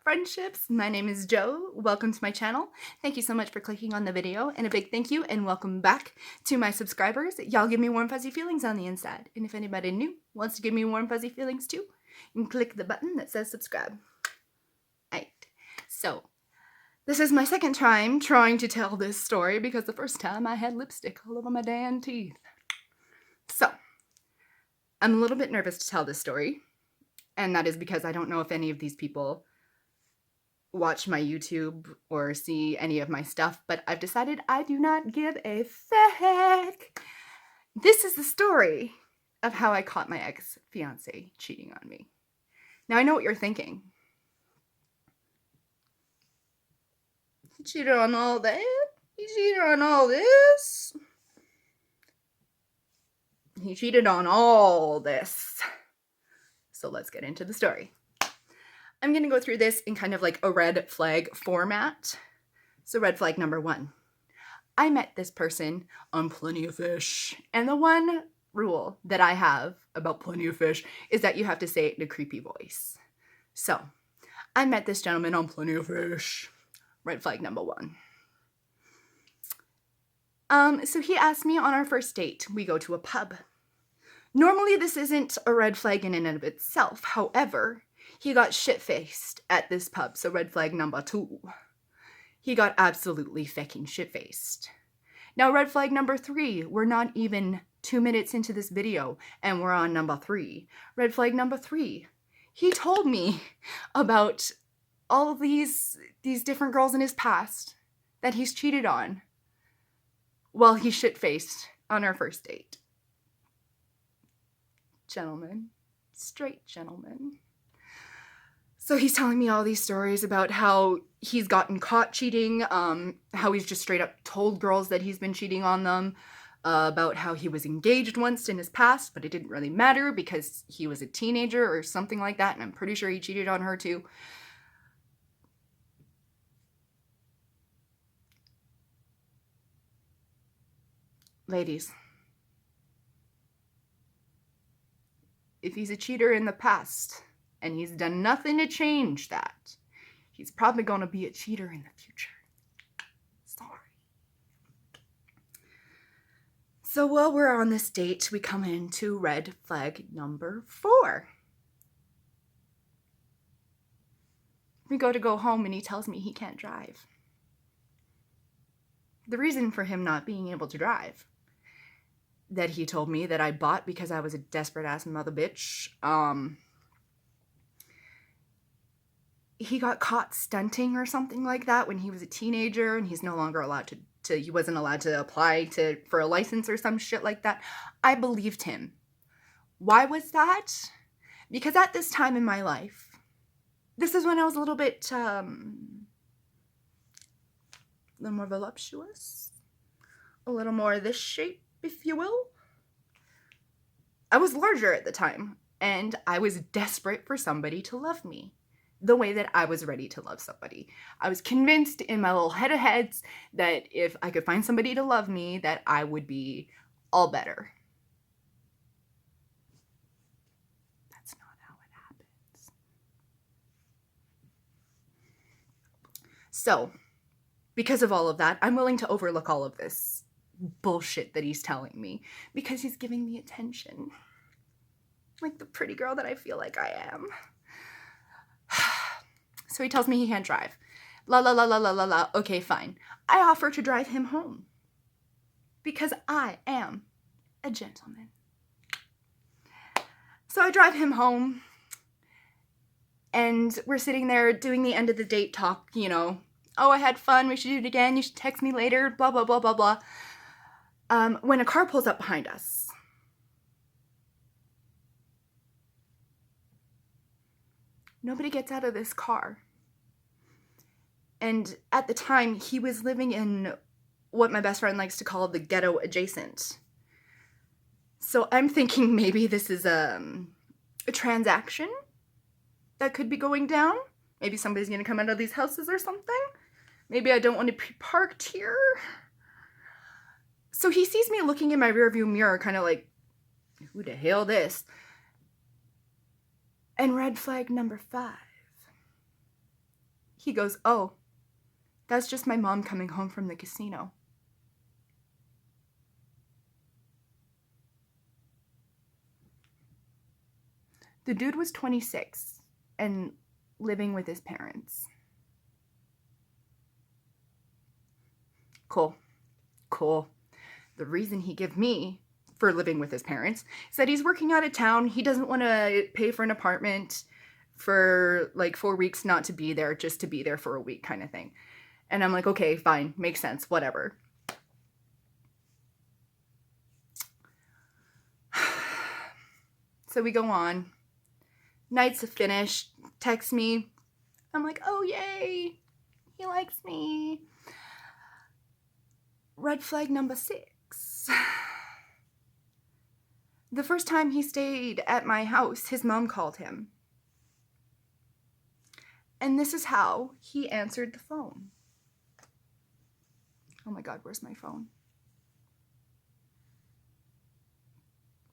friendships. My name is Jo. Welcome to my channel. Thank you so much for clicking on the video, and a big thank you and welcome back to my subscribers. Y'all give me warm fuzzy feelings on the inside. And if anybody new wants to give me warm fuzzy feelings too, you can click the button that says subscribe. Alright, so this is my second time trying to tell this story because the first time I had lipstick all over my damn teeth. So, I'm a little bit nervous to tell this story, and that is because I don't know if any of these people watch my YouTube or see any of my stuff, but I've decided I do not give a fuck. This is the story of how I caught my ex-fiance cheating on me. Now, I know what you're thinking. He cheated on all that? He cheated on all this? He cheated on all this. So let's get into the story. I'm going to go through this in kind of like a red flag format. So red flag number 1. I met this person on Plenty of Fish. And the one rule that I have about Plenty of Fish is that you have to say it in a creepy voice. So, I met this gentleman on Plenty of Fish. Red flag number 1. So he asked me on our first date. We go to a pub. Normally this isn't a red flag in and of itself. However, he got shit-faced at this pub, so red flag number 2. He got absolutely fucking shit-faced. Now, red flag number 3, we're not even 2 minutes into this video, and we're on number 3. Red flag number 3, he told me about all of these different girls in his past that he's cheated on while he's shit-faced on our first date. Gentlemen. Straight gentlemen. So he's telling me all these stories about how he's gotten caught cheating, how he's just straight up told girls that he's been cheating on them, about how he was engaged once in his past, but it didn't really matter because he was a teenager or something like that, and I'm pretty sure he cheated on her too. Ladies, if he's a cheater in the past, and he's done nothing to change that, he's probably going to be a cheater in the future. Sorry. So while we're on this date, we come into red flag number 4. We go home and he tells me he can't drive. The reason for him not being able to drive that he told me that I bought because I was a desperate ass mother bitch, he got caught stunting or something like that when he was a teenager, and he's no longer allowed to he wasn't allowed to apply for a license or some shit like that. I believed him. Why was that? Because at this time in my life, this is when I was a little bit, a little more voluptuous, a little more this shape, if you will. I was larger at the time, and I was desperate for somebody to love me the way that I was ready to love somebody. I was convinced in my little head of heads that if I could find somebody to love me, that I would be all better. That's not how it happens. So, because of all of that, I'm willing to overlook all of this bullshit that he's telling me because he's giving me attention. Like the pretty girl that I feel like I am. So he tells me he can't drive. La la la la la la la. Okay, fine. I offer to drive him home because I am a gentleman. So I drive him home, and we're sitting there doing the end of the date talk, you know. Oh, I had fun. We should do it again. You should text me later. Blah, blah, blah, blah, blah. When a car pulls up behind us. Nobody gets out of this car. And at the time, he was living in what my best friend likes to call the ghetto adjacent. So I'm thinking maybe this is a transaction that could be going down. Maybe somebody's going to come out of these houses or something. Maybe I don't want to be parked here. So he sees me looking in my rearview mirror, kind of like, who the hell this? And red flag number 5. He goes, "Oh, that's just my mom coming home from the casino." The dude was 26 and living with his parents. Cool. The reason he gave me for living with his parents is that he's working out of town. He doesn't want to pay for an apartment for like 4 weeks, not to be there, just to be there for a week kind of thing. And I'm like, okay, fine, makes sense, whatever. So we go on. Nights finished, texts me. I'm like, oh yay, he likes me. Red flag number 6. The first time he stayed at my house, his mom called him. And this is how he answered the phone. Oh my God, where's my phone?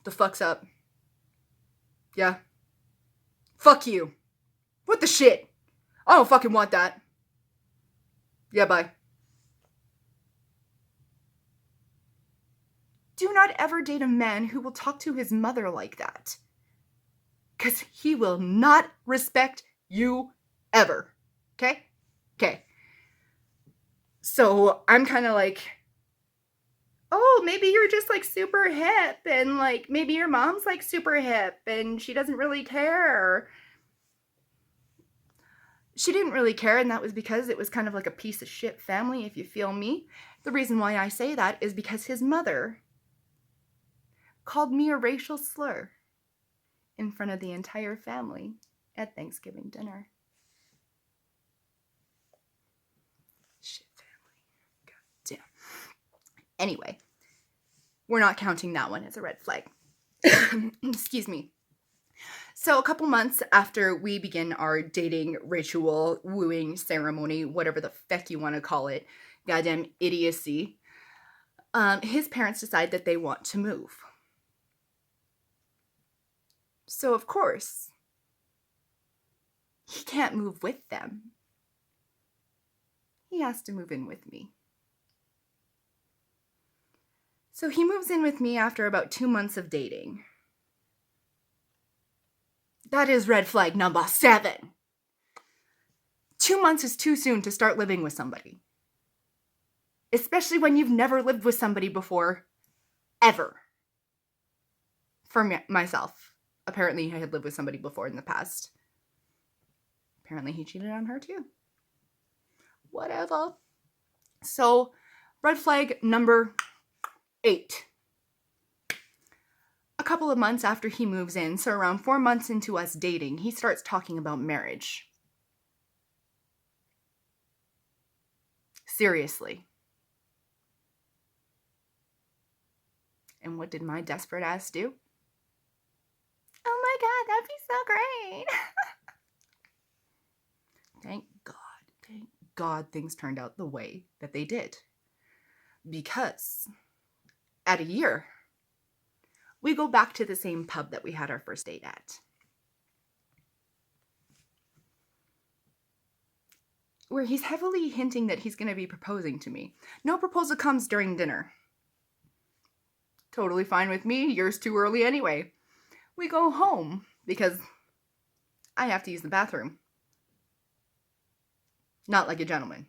The fuck's up? Yeah. Fuck you. What the shit? I don't fucking want that. Yeah, bye. Do not ever date a man who will talk to his mother like that. Because he will not respect you ever. Okay? Okay. So I'm kind of like, oh, maybe you're just like super hip, and like maybe your mom's like super hip and she doesn't really care. She didn't really care, and that was because it was kind of like a piece of shit family, if you feel me. The reason why I say that is because his mother called me a racial slur in front of the entire family at Thanksgiving dinner. Shit family. God damn. Anyway, we're not counting that one as a red flag. Excuse me. So a couple months after we begin our dating ritual, wooing ceremony, whatever the feck you want to call it, goddamn idiocy, his parents decide that they want to move. So of course, he can't move with them. He has to move in with me. So he moves in with me after about 2 months of dating. That is red flag number 7. 2 months is too soon to start living with somebody. Especially when you've never lived with somebody before, ever. For myself. Apparently I had lived with somebody before in the past. Apparently he cheated on her too. Whatever. So, red flag number 8. A couple of months after he moves in, so around 4 months into us dating, he starts talking about marriage. Seriously. And what did my desperate ass do? Oh my God, that'd be so great. Thank God things turned out the way that they did. Because at a year, we go back to the same pub that we had our first date at. Where he's heavily hinting that he's going to be proposing to me. No proposal comes during dinner. Totally fine with me. Yours too early anyway. We go home because I have to use the bathroom. Not like a gentleman.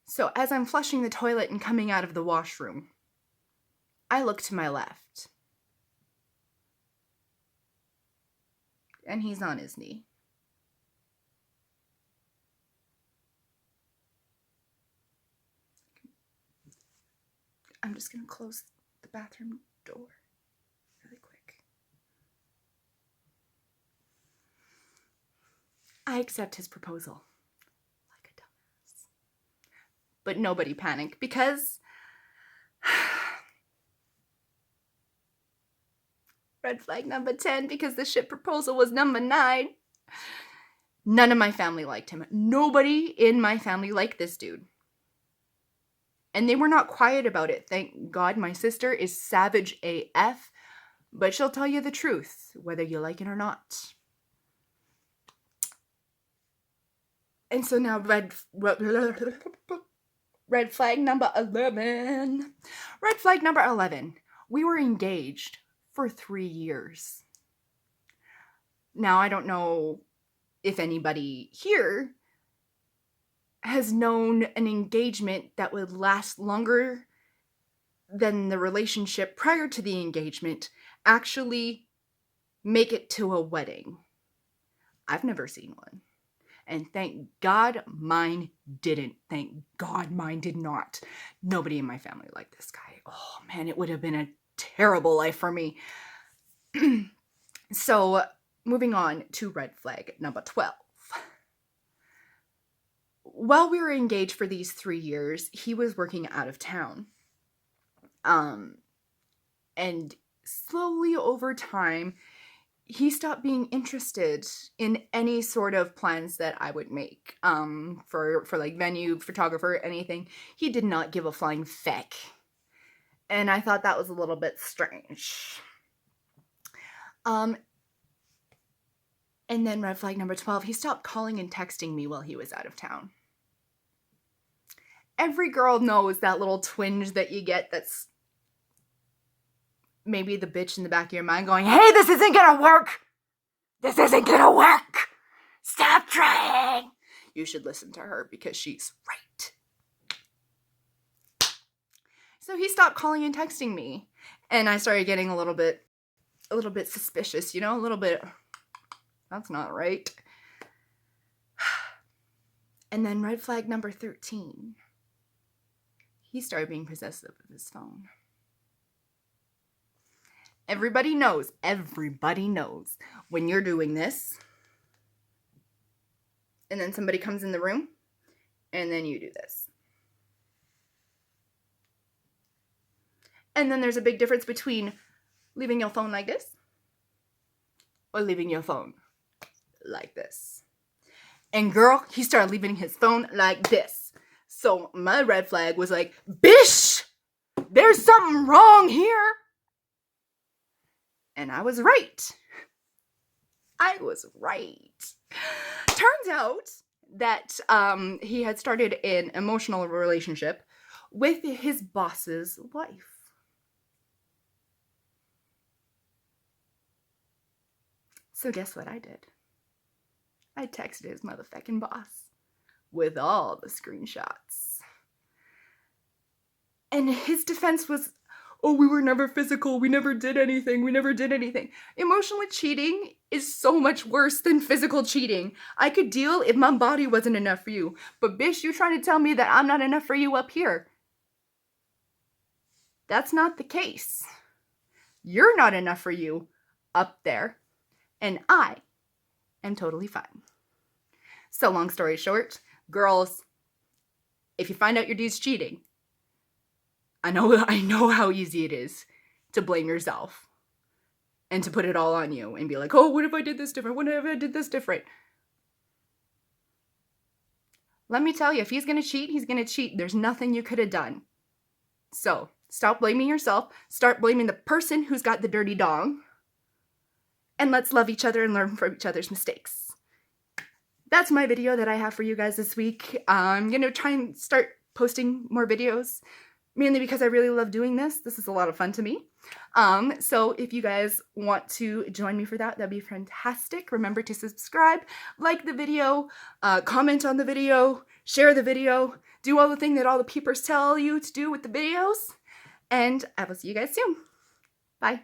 So as I'm flushing the toilet and coming out of the washroom, I look to my left. And he's on his knee. I'm just going to close the bathroom door really quick. I accept his proposal like a dumbass. But nobody panic because red flag number 10 because the shit proposal was number 9. None of my family liked him. Nobody in my family liked this dude. And they were not quiet about it. Thank God my sister is savage AF, but she'll tell you the truth, whether you like it or not. And so now red flag number 11. Red flag number 11. We were engaged for 3 years. Now, I don't know if anybody here has known an engagement that would last longer than the relationship prior to the engagement actually make it to a wedding. I've never seen one. And thank God mine didn't. Thank God mine did not. Nobody in my family liked this guy. Oh man, it would have been a terrible life for me. So, moving on to red flag number 12. While we were engaged for these 3 years, he was working out of town. And slowly over time, he stopped being interested in any sort of plans that I would make for like venue, photographer, anything. He did not give a flying feck. And I thought that was a little bit strange. And then red flag number 12, he stopped calling and texting me while he was out of town. Every girl knows that little twinge that you get that's maybe the bitch in the back of your mind going, hey, this isn't gonna work. This isn't gonna work. Stop trying. You should listen to her because she's right. So he stopped calling and texting me. And I started getting a little bit suspicious, you know, a little bit, that's not right. And then red flag number 13. He started being possessive of his phone. Everybody knows when you're doing this, and then somebody comes in the room, and then you do this. And then there's a big difference between leaving your phone like this or leaving your phone like this. And girl, he started leaving his phone like this. So my red flag was like, bish, there's something wrong here. And I was right. Turns out that he had started an emotional relationship with his boss's wife. So guess what I did? I texted his motherfucking boss with all the screenshots. And his defense was, oh, we were never physical. We never did anything. Emotionally cheating is so much worse than physical cheating. I could deal if my body wasn't enough for you. But bitch, you're trying to tell me that I'm not enough for you up here. That's not the case. You're not enough for you up there. And I am totally fine. So long story short, girls, if you find out your dude's cheating, I know how easy it is to blame yourself and to put it all on you and be like, oh, what if I did this different? What if I did this different? Let me tell you, if he's going to cheat, he's going to cheat. There's nothing you could have done. So stop blaming yourself. Start blaming the person who's got the dirty dong. And let's love each other and learn from each other's mistakes. That's my video that I have for you guys this week. I'm going to try and start posting more videos, mainly because I really love doing this. This is a lot of fun to me. So if you guys want to join me for that, that'd be fantastic. Remember to subscribe, like the video, comment on the video, share the video, do all the things that all the peepers tell you to do with the videos. And I will see you guys soon. Bye.